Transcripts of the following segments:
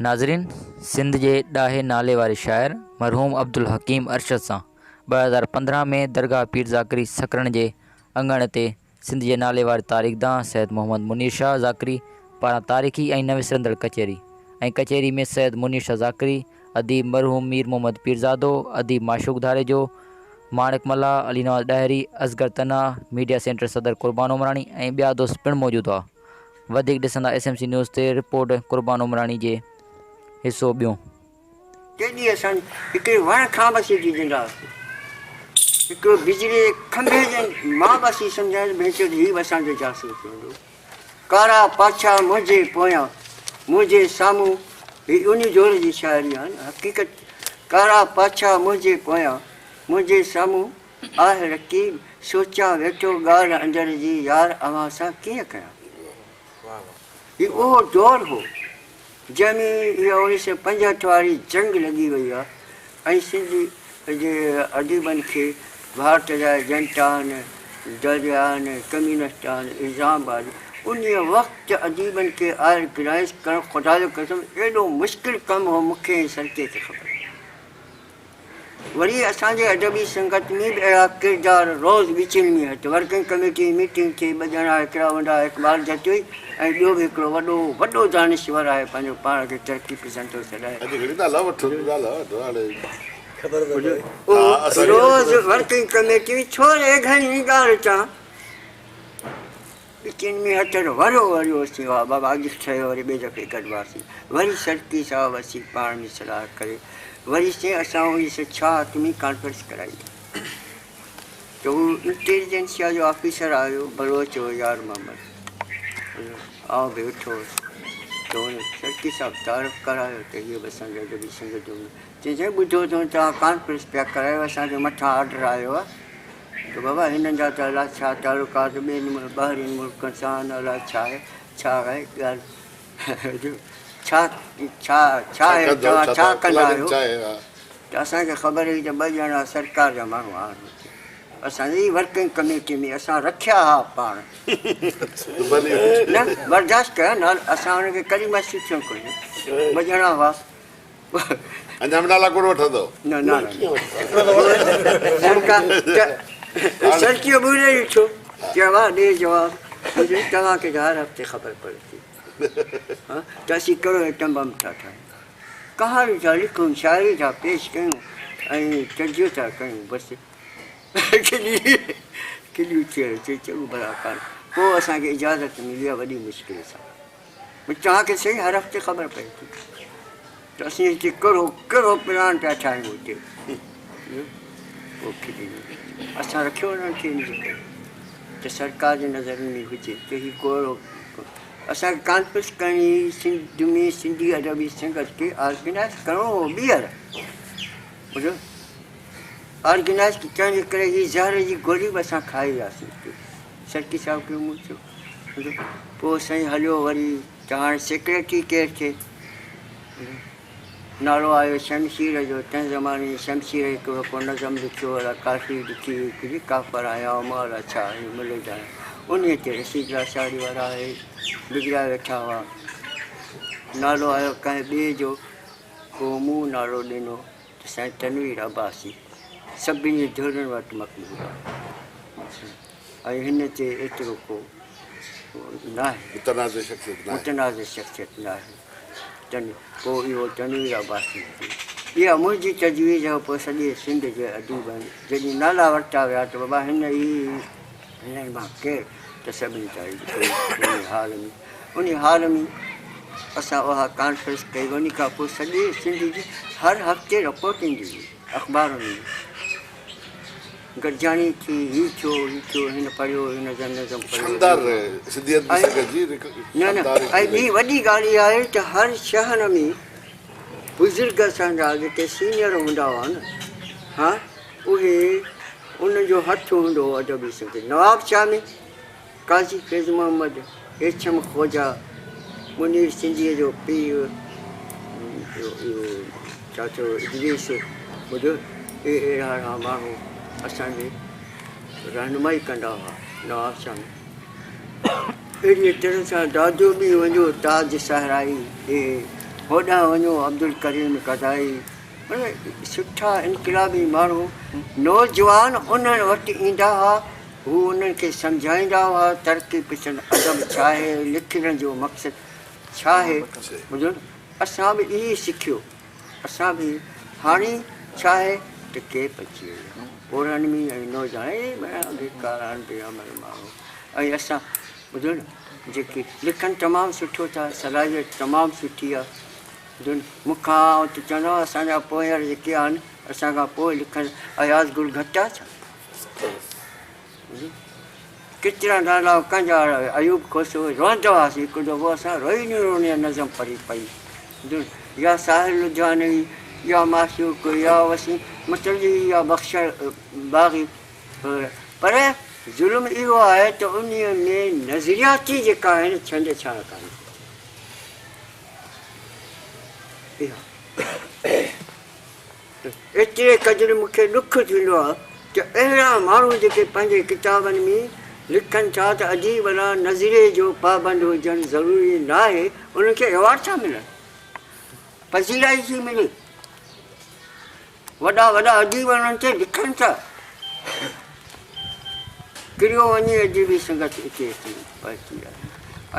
नाज़रीन, सिंध जे ॾाहे नाले वारे शाइर मरहूम अब्दुल हकीम अरशद सां 2015 में दरगाह पीर ज़ाकरी सकरण जे अंगण ते सिंध जे नाले वारे तारीख़दां सैयद मोहम्मद मुनीर शाह ज़ाकरी पारां तारीख़ी ऐं न विसरंदड़ कचहरी ऐं कचहरी में सैयद मुनीर शाह ज़ाकरी, अदीब मरहूम मीर मोहम्मद पीरज़ादो, अदीब माशूक धारेजो, माणिक मल्ला, अली नवाज़ ॾाहिरी, असगर तना, मीडिया सेंटर सदर कुर्बान उमराणी ऐं ॿिया दोस्त पिणु मौजूदु हुआ। वधीक ॾिसंदा SMC न्यूज़ ते रिपोर्ट कुर्बान उमराणी जे हिसो ॿियो। केॾी असां हिकिड़े वण खां बि सिधी ॾींदा हुआसीं, हिकिड़ो बिजली जे खंभे जे मां बि सम्झाए भेचो हीउ बि असांजो जासूस हूंदो। कारा पाछा मुंहिंजे पोयां मुंहिंजे साम्हूं, हीअ उन जोर जी शाइरी आहे न हक़ीक़त। कारा पाछा मुंहिंजे पोयां मुंहिंजे साम्हूं आहे रकीब, सोचां वेठो ॻाल्हि अंदरि जी यार अवां सां कीअं कयां। हीउ उहो दौरु हो जंहिंमें इहा 1965 वारी जंग लॻी वई आहे ऐं सिंधी जे अदीबनि खे भारत जा एजेंट आहिनि, दरिया आहिनि, कम्यूनिस्ट आहिनि, इल्ज़ामबाज़। उन वक़्तु अदीबनि खे ऑर्गनाइज़ करणु ख़ुदा जो कसम एॾो मुश्किल कमु हो, मूंखे ऐं सरके खे ख़बर। वरी असांजे अदबी संगत में बि अहिड़ा किरदार रोज़ विचनि में हथ वर्किंग कमेटी मीटिंग थी, ॿ ॼणा हिकिड़ा वॾा इक़बाल जतोई ऐं ॿियो बि हिकिड़ो वॾो दानिश्वर आहे, पंहिंजो पाण खे तरक़ी पसंदि थो सॾाए। रोज़ वर्किंग कमेटी छोरे घणी ॻाल्हि चा विचनि में हथ वरियोसीं वाह बाबा अॼु ठहियो, वरी ॿिए दफ़े गॾिबासीं, वरी सरकी साहिबु असीं पाण में सलाह करे वरी से असां 1966 में कॉन्फ्रेंस कराई। त हू इंटेलिजेंसिया जो ऑफिसर आयो, बलोच हो यार मोहम्मद, आउं बि वेठो हुउसि। त हुन सरकी साहिबु तारीफ़ करायो त इहो बि असांजे अदबी संगत में चई ॿुधो अथऊं तव्हां कॉन्फ्रेंस पिया करायो, असांजे मथां ऑर्डर आयो आहे त बाबा हिननि जा त अलाए छा तालुकात ॿियनि ॿाहिरिनि मुल्कनि सां अलाए छा आहे ॻाल्हि, छा आहे तव्हां छा कंदा आहियो। त असांखे ख़बर हुई त 2 ॼणा सरकार जा माण्हू आहिनि असांजी वर्किंग कमेटी में, असां रखिया हा पाण न बर्दाश्त कया न, असां हुनखे कॾहिं महसूसु थियूं कोन्हे। 2 ॼणा हुआ सरकीअ ॿुरे ॾिठो, चयो वाह ॾे जवाबु, तव्हांखे त हर हफ़्ते ख़बर पए थी त असीं कहिड़ो एटम बम था ठाहियूं, कहाणी था लिखूं, शाइरी था पेश कयूं ऐं तर्जो था कयूं, बसि खिलियूं थियण चई चङो भला कान। पोइ असांखे इजाज़त मिली आहे वॾी मुश्किल सां, तव्हांखे सही हर हफ़्ते ख़बर पए थी त असीं हिते कहिड़ो प्लान पिया ठाहियूं हुते। पोइ खिली असां रखियो हुननि खे इन जे करे त सरकार जे नज़र में हुजे त हीउ कहिड़ो। असांखे कॉन्फ्रेंस करणी सिंध में सिंधी अदबी संगत खे ऑर्गेनाइज़ करिणो हो, ॿीहर ॿुधो ऑर्गेनाइज़ करण जे करे हीअ ज़हर जी गोली बि असां खाई वियासीं सरकी साहिब खे मूं चयो। ॿुधो पोइ साईं हलियो वरी त हाणे सेक्रेटरी केरु थिए, नालो आयो शमशीर जो। तंहिं ज़माने में शमशीर हिकिड़ो को नज़म लिखियो, अलाए काफ़ी लिखी हिकिड़ी काफ़र आया माला छा मिले जाए, उन ते रसीद शाड़ी वारा आहे बिगड़ा वेठा हुआ। नालो आयो कंहिं ॿिए जो, पोइ मूं नालो ॾिनो त साईं तनवीर अब्बासी, सभिनी धुरनि वटि मक़बूल आहे ऐं हिन ते एतिरो को न आहे, मुतनाज़ शख़्सियत न आहे। पोइ इहो तनवीर अब्बासी इहा मुंहिंजी तजवीज़ हो। पोइ सॼे सिंध जे अदीबनि जॾहिं नाला वरिता विया त बाबा हिन मां केरु, त सभिनी तारीफ़ उन हाल में असां उहा कॉन्फ्रेंस कई। उन खां पोइ सॼे सिंध जी हर हफ़्ते रिपोर्ट ईंदी हुई अख़बारुनि में, गॾिजाणी थी, हीउ थियो, हिन पढ़ियो, हिन नज़म पढ़ियो। न ऐं ॿी वॾी ॻाल्हि इहा आहे त हर शहर में बुज़ुर्ग असांजा जेके सीनियर हूंदा हुआ न, हा उहे उनजो हथु हूंदो हो अदबी संगत। नवाब शाह में काज़ी फैज़ मोहम्मद, हेछम ख़्वाजा, मुनीर सिंधीअ जो पीउ इहो छा थियो इदरीस, ॿुधो अहिड़ा माण्हू असांजे रहनुमाई कंदा हुआ नवाब शाह में। अहिड़ीअ तरह सां दादो बि वञो ताज सहराई, होॾां वञो अब्दुल करीम कदाई, मतिलबु सुठा इनकलाबी माण्हू नौजवान उन्हनि वटि ईंदा हुआ, हू उन्हनि खे सम्झाईंदा हुआ तरक़ी पसंदि अदब छा आहे, लिखण जो मक़सदु छा आहे। ॿुधो न, असां बि इहो सिखियो, असां बि हाणे छा आहे त केप अची वियो पुराणी में ऐं नौजवान बेकार आहिनि बेअमल माण्हू। ऐं असां ॿुधो न, जेके लिखनि तमामु सुठो था, सलाहियत तमामु सुठी आहे। ॿुधो न, मूंखां त चवंदो आहे असांजा पोयां जेके आहिनि असांखां पोइ लिखनि अयाज़ गुल घटि आहे छा? केतिरा नाला कंहिंजा अयूब खोसो रहंदा हुआसीं, हिकु दफ़ो असां रोई न नज़म पढ़ी पई, या साहिल लुधियानवी, या माशूक, या वसीम मतलबी, या बख़्शर बाग़ी। पर ज़ुल्म इहो आहे त उन में नज़रियाती जेका आहिनि छंड छाण कान्हे। एतिरे क़दुरु मूंखे ॾुखु थींदो आहे त अहिड़ा माण्हू जेके पंहिंजे किताबनि में लिखनि था त अजीब अला नज़ीरे जो पाबंद हुजणु ज़रूरी न आहे, उन्हनि खे अवार्ड था मिलनि, पसीराई थी मिले, वॾा वॾा अजीब उन्हनि ते लिखनि था। किरियो वञे अजीबी संगत हिते अची पहुची आहे।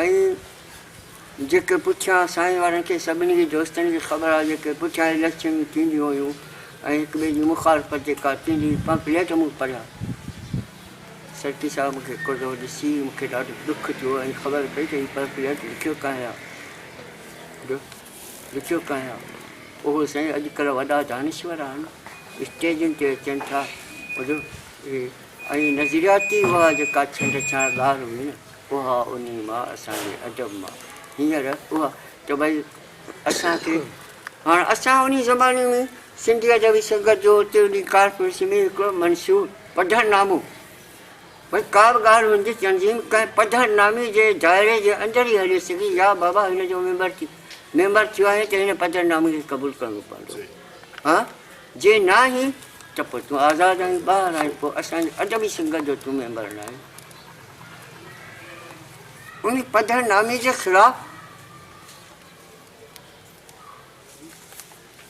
ऐं जेके पुठियां साईं वारनि खे सभिनी खे दोस्तनि खे ख़बर आहे, जेके पुठियां इलेक्शन थींदियूं हुयूं ऐं हिक ॿिए जी मुखालफ़त जेका थींदी, पंपलेट मूं पढ़िया। सर्की साहिबु मूंखे हिकिड़ो दफ़ो ॾिसी मूंखे ॾाढो ॾुखु थियो ऐं ख़बर पई त हीउ पंपलेट लिखियो कांहिं आहे, लिखियो कांहिं आहे। उहो साईं अॼुकल्ह वॾा दानिश्वर आहिनि, स्टेजुनि ते अचनि था, ॿुधो, ऐं नज़रियाती उहा जेका छंड छाण ॻाल्हि हुई न, उहा उन मां असांजे अदब मां हींअर उहा त भई असांखे हाणे असां उन ज़माने में सिंधी अदबी संगत जो हुते उन कॉन्फ्रेंस में हिकिड़ो मंशूर पधरनामो, भई का बि ॻाल्हि हुजे तंज़ीम कंहिं पधरनामे जे दाइरे जे अंदरि ई हली सघी, या बाबा हिन जो मेंबर थियो आहे त हिन पधरनामे खे क़बूलु करिणो पवंदो। हा, जे न ई त पोइ तूं आज़ादु आहीं, ॿाहिरि आहीं, पोइ असांजे अदबी संगत जो तूं मेंबर न आहीं। उन पधरनामे जे ख़िलाफ़ु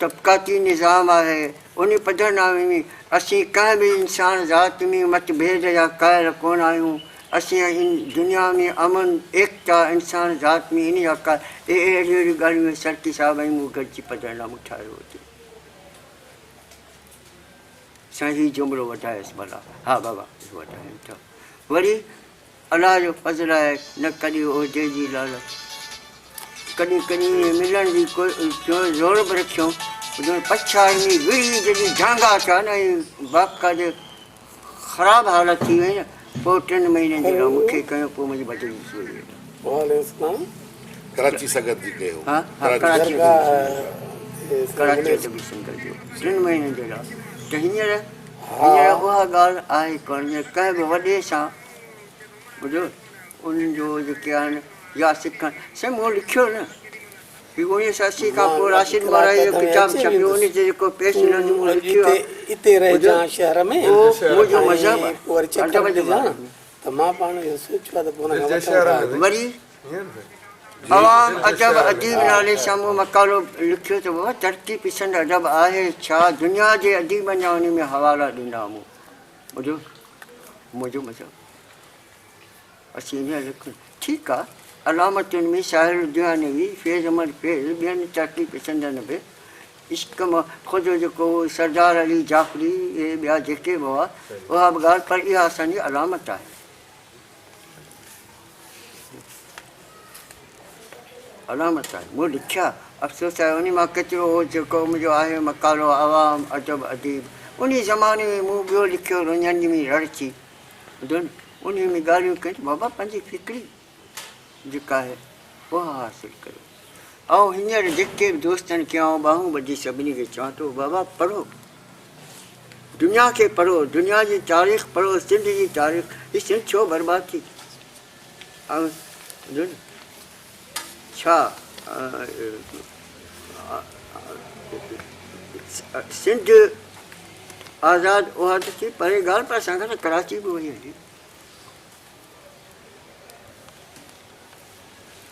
तबक़ाती निज़ाम आहे। उन पधरनामे में असीं कंहिं बि इंसान ज़ात में मतभेद या क़ाइल कोन आहियूं। असीं इन दुनिया में अमन एकता इंसान ज़ात में इन जा अहिड़ियूं अहिड़ियूं ॻाल्हियूं सरकी साहिब ऐं मूं गॾिजी पधरनामो ठाहियो हुजे। साईं हीउ जुमिलो वधाएसि भला। हा बाबा वधाइनि था। वरी अलाह जो फज़ल आहे, न कॾहिं उहिदे जी लालच, कॾहिं कॾहिं मिलण जी कोई ज़ोर बि रखियऊं, पछाड़ी में विड़ी जॾहिं झांगा थिया न ऐं बाक़ाइदे ख़राबु हालत थी वई न, पोइ 3 महीननि जे लाइ मूंखे कयो, पोइ मुंहिंजी बदिली थी वई। कराची संगत जी कयो। हा कराची अदबी संगत जो 3 महीननि जे लाइ। त हींअर उहा ॻाल्हि आहे कोन, कंहिं बि वॾे सां ॿुधो उन्हनि जो जेके आहिनि या सिखण साईं मूं लिखियो न, हीउ 1980 खां पोइ राशिद मोराई जो किताबु छपियो, उन ते जेको पेश नज़म मूं लिखियो आहे, मुंहिंजो मज़हब आहे। वरी अवाम अदब अदीब नाले सां मूं मक़ालो लिखियो त बाबा तरक़ी पसंदि अदब आहे छा, दुनिया जे अदीबनि जा उन में हवाला ॾिना मूं। ॿुधो मुंहिंजो मज़हब असीं हीअं लिखूं, ठीकु आहे। अलामतुनि में साहिल लुधियानवी, फैज़ अहमद फैज़, ॿियनि तरक़ी पसंदनि बि इश्क मां ख़ुदि जेको सरदार अली जाफ़री ऐं ॿिया जेके बि हुआ, उहा बि ॻाल्हि, पर इहा असांजी अलामत आहे। अलामत आहे, मूं लिखिया। अफ़सोस आहे उन मां केतिरो हो जेको मुंहिंजो आहे मक़ालो अवाम अदब अदीब, उन ज़माने में मूं ॿियो लिखियो रुञनि में रड़ची। ॿुधो न, उन में ॻाल्हियूं कयूं बाबा पंहिंजी फिक्री जेका आहे उहा हासिलु कयो। ऐं हींअर जेके बि दोस्तनि कयाऊं ॿाहूं ॿधी सभिनी खे चवां थो बाबा पढ़ो, दुनिया खे पढ़ो, दुनिया जी तारीख़ पढ़ो, सिंध जी तारीख़। हीअ सिंध छो बर्बादु थी, ऐं ॿुधो न छा सिंध आज़ादु उहा त थी परे ॻाल्हि, पर असां खां त कराची बि वई हली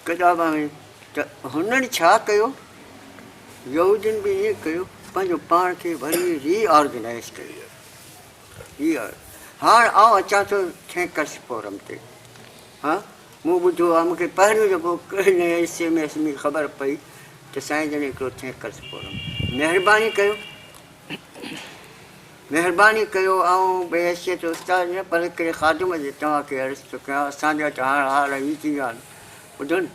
किताब में। त हुननि छा कयो यहूदियुनि बि ईअं कयो, पंहिंजो पाण खे वरी रीऑर्गनाइज़ कयो। हाणे आउं अचां थो थिंकर्स फोरम ते। हा, मूं ॿुधो आहे, मूंखे पहिरियों दफ़ो हिस्से में ख़बर पई त साईं जन हिकिड़ो थिंकर्स फोरम। महिरबानी कयो, ऐं बेहैसियत उस्ताद न पर हिकिड़े ख़ादिम जे तव्हांखे अर्ज़ु थो कयां, असांजा त हाणे हाल हीअ थी विया आहिनि। ॿुधो न,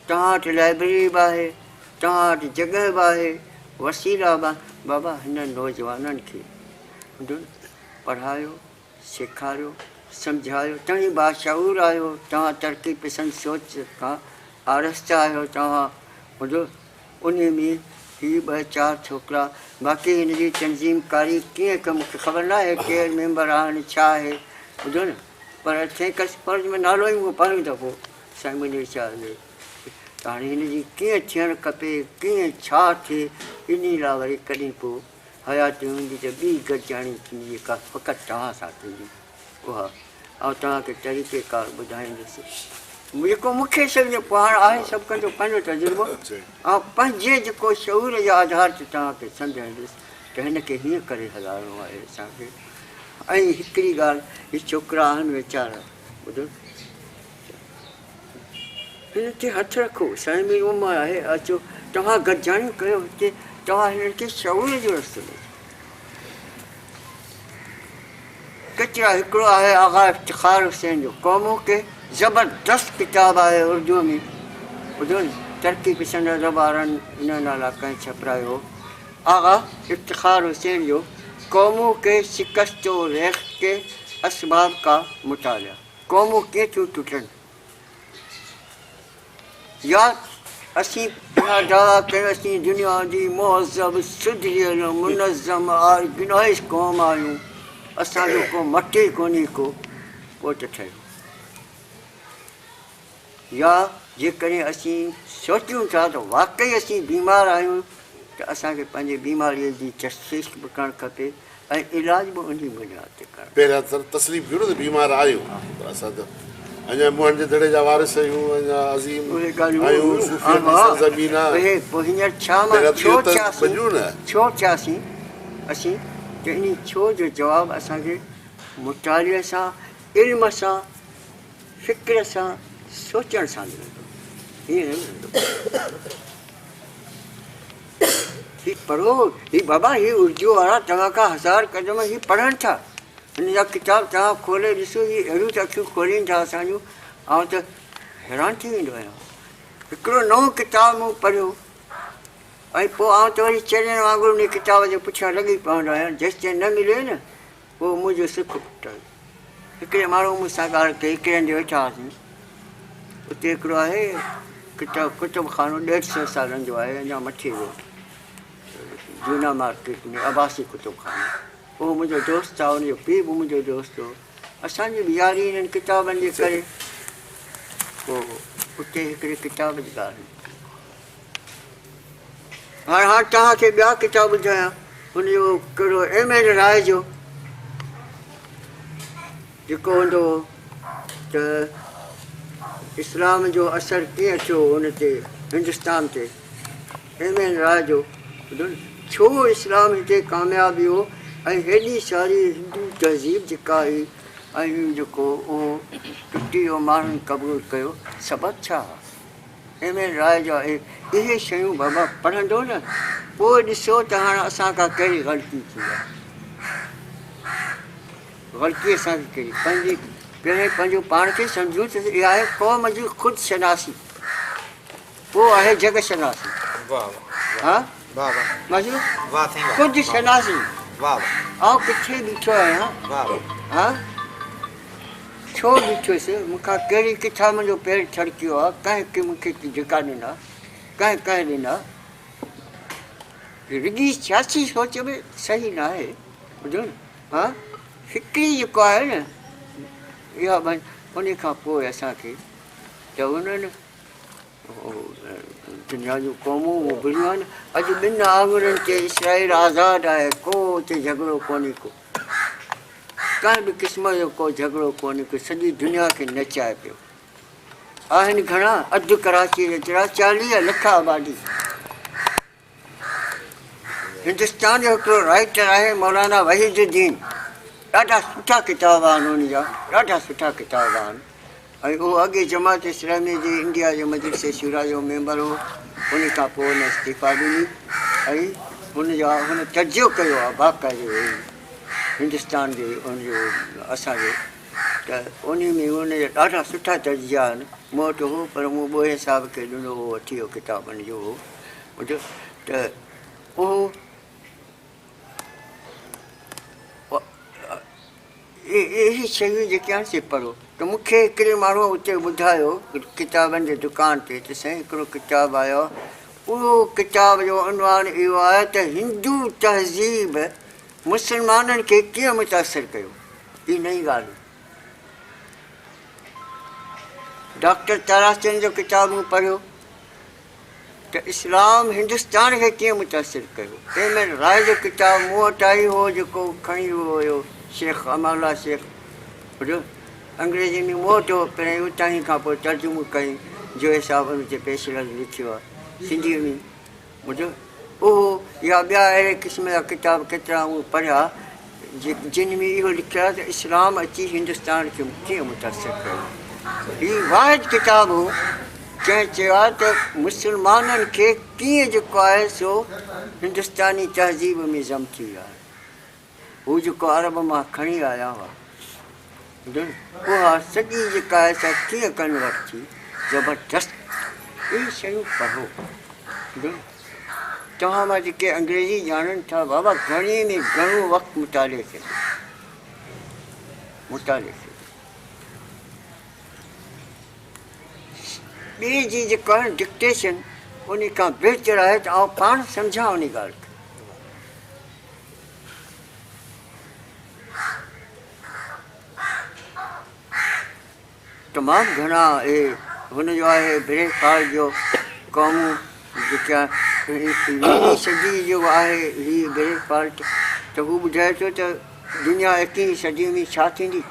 तव्हां वटि लाइब्रेरी बि आहे, तव्हां वटि जॻह बि आहे, वसीला बि आहे। बाबा हिन नौजवाननि खे ॿुधो न, पढ़ायो, सेखारियो, सम्झायो। तव्हां बाशऊर आहियो, तव्हां तरक़ी पसंद सोच खां आरस्ता आहियो, तव्हां ॿुधो उन में हीअ 2-4 छोकिरा। बाक़ी हिन जी तनज़ीमकारी कीअं कमु मूंखे ख़बर न आहे, केरु मेंबर आहिनि, छा आहे, ॿुधो न। पर थिंकर्स फोरम में नालो ई मूं पहिरियों दफ़ो साईं मुंहिंजे वीचार में। त हाणे हिन जी कीअं थियणु खपे, कीअं छा थिए, इन लाइ वरी कॾहिं पोइ हयाती हूंदी त ॿी गॾिजाणी थींदी, जेका फ़क़ति तव्हां सां थींदी, उहा ऐं तव्हांखे तरीक़ेकार ॿुधाईंदुसि जेको मूंखे सम्झो। पोइ हाणे आहे सभु कंदो पंहिंजो तजुर्बो, ऐं पंहिंजे जेको शऊर जे आधार ते तव्हांखे सम्झाईंदुसि त हिन खे हीअं करे हलाइणो आहे असांखे। ऐं हिकिड़ी ॻाल्हि, हीअ छोकिरा आहिनि वीचारा, ॿुधो हिन ते हथु रखो, साईं बि उमिरि आहे, अचो तव्हां गॾिजाणी कयो हिते, तव्हां हिननि खे शऊर जो रस्तो ॾियो। कचिरा हिकिड़ो आहे आगा इफ्तिखार हुसैन जो, क़ौमों के ज़बरदस्त किताब आहे उर्दूअ में, ॿुधो न, तरक़ी पसंद ज़बारनि इन नाला कंहिं छपरायो। आगा इफ्तिखार हुसैन जो क़ौमों के शिकस्त व रेख़्त के असबाब का मुतालिया। क़ौमूं कीअं थियूं टुटनि, या असीं दावा कयूं असीं दुनिया जी मुहज़ब सुधरियल मुनज़म आर्गनाइज़ क़ौम आहियूं, असांजो को मटे कोन्हे को पोइ त ठहियो। या जेकॾहिं असीं सोचियूं था त वाक़ई असीं बीमार आहियूं त असांखे पंहिंजे बीमारीअ जी तशख़ीस बि करणु खपे ऐं इलाज बि उन बुनियाद ते करणु। पहिरियां तस्लीम कयो न त बीमार आहियूं, पर असां त अञा मुंहनि जे दड़े जा वारिस आहियूं, अञा अज़ीम आहियूं, सूफ़ियत जी सरज़मीन आहे। पोइ हींअर छा मां छो थियासीं असीं, त इन छो जो जवाबु असांखे मुतालिए सां, इल्म सां, फ़िक्र सां, सोचण सां मिलंदो। हीअं न मिलंदो। हीअ पढ़ो, हीअ बाबा हीअ उर्दू वारा तव्हां खां 1000 क़दम हीअ पढ़नि था, हिन जा किताब तव्हां खोले ॾिसो, हीअ अहिड़ियूं त अखियूं खोलीनि था असांजूं, ऐं त हैरान थी वेंदो आहियां। हिकिड़ो नओं किताब मूं पढ़ियो ऐं पोइ आउं त वरी चरियनि वांगुरु उन किताब जे पुठियां लॻी पवंदो आहियां, जेसिताईं न मिले न पोइ मुंहिंजो सुख पुटल। हिकिड़े माण्हू मूंसां ॻाल्हि कई, हिकिड़े हंधि वेठा हुआसीं, उते हिकिड़ो आहे किताब कुतुब खानो 150 सालनि जो आहे, अञा मथे जो, जूना मार्केट में अबासी कुतुब खानो। उहो मुंहिंजो दोस्त आहे, उनजो पीउ बि मुंहिंजो दोस्त हो। असांजी बि यारी हिननि किताबनि जे करे। पोइ उते हिकिड़े किताब जी ॻाल्हि, हाणे तव्हांखे ॿिया किताब ॿुधायां, हुनजो कहिड़ो M.N. राय जो जेको हूंदो त इस्लाम जो असरु कीअं थियो हुन ते, हिंदुस्तान ते। M.N. राय जो छो इस्लाम हिते कामयाबु वियो ऐं हेॾी सारी हिंदू तहज़ीब जेका हुई ऐं जेको उहो टुटी वियो, माण्हुनि क़बूलु कयो, सबबु छा? M.N. राय जा इहे शयूं बाबा पढ़ंदो न, पोइ ॾिसो त हाणे असां खां कहिड़ी ग़लती थी आहे। ग़लती असांखे कहिड़ी, पंहिंजी पहिरें पंहिंजो पाण खे सम्झूं त इहा आहे क़ौम जी ख़ुदि शनासी, पोइ आहे जग शनासी। हा ख़ुदि शनासी, आउं किथे बीठो आहियां, हा छो बीठोसि, मूंखां कहिड़ी किथां मुंहिंजो पेरु छड़कियो आहे, कंहिं मूंखे धिका ॾिना, कंहिं ॾिना। रुॻी सियासी सोच में सही न आहे, ॿुधो न। हा फ़िक्री जेको आहे न, इहा उन खां पोइ असांखे त उन्हनि दुनिया जूं क़ौमूं बुरियूं आहिनि। अॼु 2 आङुरनि ते इसराइल आज़ादु आहे, को उते झगड़ो कोन्हे, को कंहिं बि क़िस्म जो को झगड़ो कोन्हे, को सॼी दुनिया खे नचाए पियो। आहिनि घणा, अधु कराची जेतिरा, 40 लख आबादी। हिंदुस्तान जो हिकिड़ो राइटर आहे मौलाना वहीदुद्दीन, ॾाढा सुठा किताब आहिनि उन जा, ॾाढा सुठा किताब आहिनि। ऐं उहो अॻे जमात इस्लामी जे इंडिया जो मजलिस शूरा जो मेंबर हो, उन खां पोइ हुन इस्तीफ़ा ॾिनी ऐं हुन तर्जो कयो आहे बाक़ाइदे हिंदुस्तान जे उनजो असांजो, त उन में उनजा ॾाढा सुठा तर्जा आहिनि। मूं वटि हो पर मूं ॿोए साहिब खे ॾिनो हो, वठी वियो किताबनि जो हो ॿुधो त उहो इहे शयूं जेके आहिनि से पढ़ो। त मूंखे हिकिड़े माण्हू उते ॿुधायो किताबनि जे दुकान ते, त साईं हिकिड़ो किताबु आयो, उहो किताब जो उनवान इहो आहे त हिंदू तहज़ीब मुस्लमाननि खे कीअं मुतासिर कयो। हीअ नई ॻाल्हि। डॉक्टर ताराचंद जो किताब मूं पढ़ियो त इस्लाम हिंदुस्तान खे कीअं मुतासिर कयो। तंहिंमें राय जो किताब मूं वटि आई हो, जेको खणी वियो हुयो शेख अमाला शेख, ॿुधो अंग्रेजी में मूं वटि हो, पहिरें उतां ई खां पोइ तर्जुमो कई, जोए साहिब हुन ते पेशरल लिखियो आहे सिंधीअ में, ॿुधो उहो या ॿिया अहिड़े क़िस्म जा किताब केतिरा मूं पढ़िया जिन में इहो लिखियो आहे त इस्लाम अची हिंदुस्तान खे कीअं मुतासिर कयो। हीअ वाहिद किताब हो कंहिं चयो आहे त मुस्लमाननि खे कीअं जेको आहे सो हिंदुस्तानी तहज़ीब में ज़म थी विया। हू जेको अरब मां खणी आया हुआ, उहा सॼी जेका आहे सा कीअं कन्वर्ट थी, ज़बरदस्त। इहे शयूं पढ़ो। तव्हां मां जेके अंग्रेजी ॼाणनि था बाबा, घणे में घणो वक़्तु मुताले कयो, मुताले कयो। ॿिए जी जेको आहे डिक्टेशन उन खां बहितर आहे त आउं पाण सम्झां उन ॻाल्हि खे। तमामु घणा हुनजो आहे ब्रेकफास्ट जो क़ौमूं जेका 20वीं सदी जो आहे हीअ ब्रेकफास्ट, त हू ॿुधाए थो त दुनिया 21वीं सदी में छा थींदी,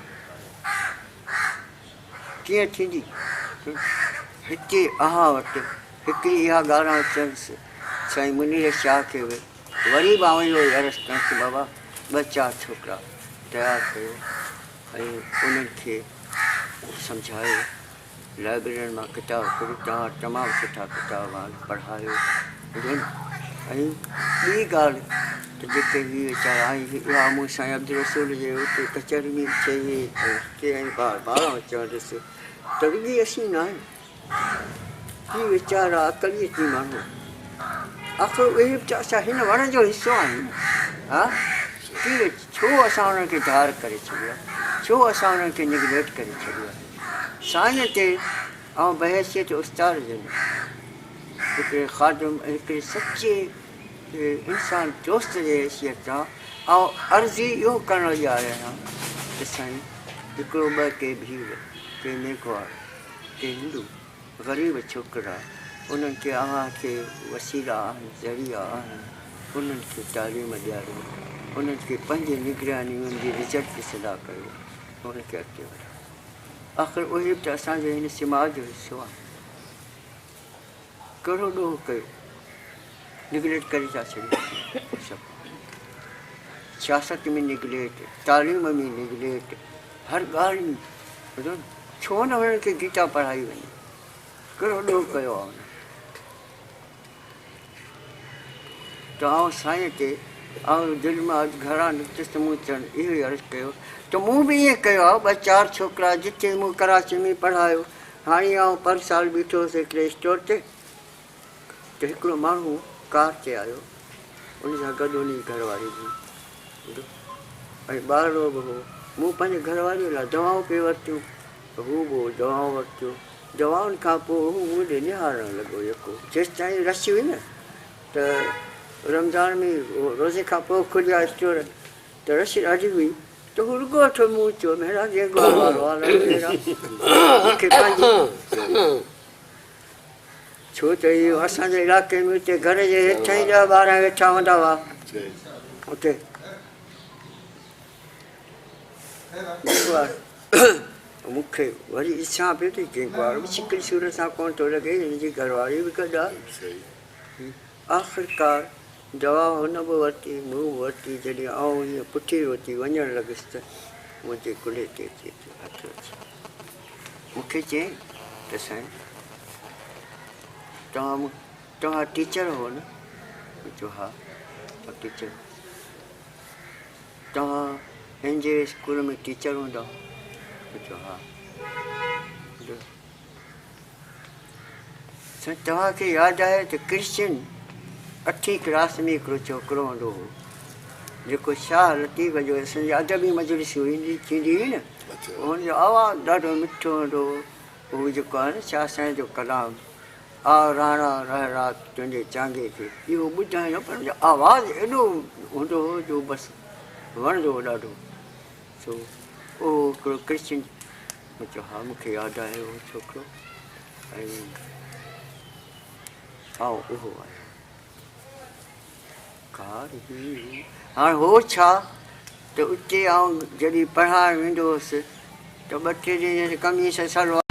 कीअं थींदी। हिते अहा वटि हिकिड़ी इहा ॻाल्हि अचनिसि साईं मुनीर शाह खे वरी बि आउं इहो अर्ज़ु कयांसि बाबा, 2-4 छोकिरा तयारु कयो ऐं उन्हनि खे सम्झायो, लाइब्रेरियुनि मां किताब खणी, तव्हां तमामु सुठा किताब आहिनि, पढ़ायो। ऐं ॿी ॻाल्हि त जेके हीअ वीचारा इहा मूं साईं अब्दुल रसूल जे उते कचहरी में चई ऐं ॿारहं चवंदुसि त रुॻी असीं न आहियूं, हीअ वीचारा अक़लियती माण्हू, आख़िर उहे बि त असां हिन वण जो हिसो आहियूं। हा, कीअं छो असां उन्हनि खे धार करे छॾियो आहे, छो असां उन्हनि खे निगलेक्ट करे छॾियो आहे। साईं ते ऐं बहैसियत उस्ताद जन हिकिड़े ख़ादिम, हिकिड़े सचे इंसान दोस्त जे हैसियत सां ऐं अर्ज़ी इहो करणु जा रहिया आहियां त साईं हिकिड़ो ॿ के भीड़, के मेघवार, के हिंदू ग़रीब छोकिरा, उन्हनि खे अव्हांखे वसीला आहिनि, ज़रिया आहिनि, उन्हनि खे तालीम ॾियारियो, उन्हनि खे पंहिंजे निगरानी जी रिज़ल्ट सदा कयो, उनखे अॻिते वधायो। आख़िर उहे बि त असांजे हिन समाज जो हिसो आहे। कहिड़ो ॾोह कयो, निगलेक्ट करे था छॾियो सभु, सियासत में निगलेक्ट, तालीम में निगलेक्ट, हर ॻाल्हि में ॿुधो, छो न हुननि खे गीता पढ़ाई वञे, कहिड़ो ॾोह कयो आहे हुन। त आउं साईं ते ऐं दिलि मां अॼु घरां निकितसि त मूं चवनि इहो ई अर्ज़ु कयो त मूं बि ईअं कयो आहे। 2-4 छोकिरा जिते मूं कराची में पढ़ायो, हाणे आउं पर साल बीठो हुउसि हिकिड़े स्टोर ते, त हिकिड़ो माण्हू कार ते आयो, उन सां गॾु उन जी घरवारी बि, ऐं ॿारड़ो बि हो। मूं पंहिंजे घरवारीअ लाइ दवाऊं पे वरितियूं, हू बि दवाऊं वरितियूं। दवाउनि खां पोइ हू मूं ॾे निहारणु लॻो यको, जेसि ताईं रश हुई न, त रमज़ान में रोज़े खां पोइ खुलिया स्टोर, त रश ॾाढी हुई, त हू रुॻो वठो मूं चयो मेरा जेको वारो आहे मूंखे पंहिंजी, छो त इहो असांजे इलाइक़े में उते घर जे हेठां ई 10-12 वेठा हूंदा हुआ उते। मूंखे वरी ॾिसां पियो त कंहिं वार बि शिकिल सूरत सां कोन थो लॻे, हिनजी घरवारी बि गॾु आहे। आख़िरकार दवा हुन बि वरिती मूं बि वरिती जॾहिं आउं ईअं पुठी वरिती वञणु लॻुसि त मुंहिंजे कुल्हे ते अचे हथु अचे मूंखे चयईं त साईं तव्हां टीचर हो न? मूं चयो हा टीचर। तव्हां हिन जे स्कूल में टीचर हूंदा? मूं चयो हा। साईं तव्हांखे यादि आहे त क्रिश्चियन 8वीं क्लास में हिकिड़ो छोकिरो हूंदो हो जेको शाह लतीफ़ जो असांजी अदबी मजलिस थींदी हुई न, हुनजो आवाज़ु ॾाढो मिठो हूंदो हो। उहो जेको आहे न शाह साईं जो कलाम आ राणा रह रात तुंहिंजे चांगे खे, इहो ॿुधाइणो पर हुनजो आवाज़ु एॾो हूंदो हो जो बसि वणंदो हो ॾाढो। सो उहो हिकिड़ो क्रिश्चियन मूं चयो हा मूंखे यादि आहे उहो छोकिरो ऐं उहो आहे हाणे हो छा त उते आउं जॾहिं पढ़ाइणु वेंदो हुअसि त 2-3 ॾींहं कमीस सलवार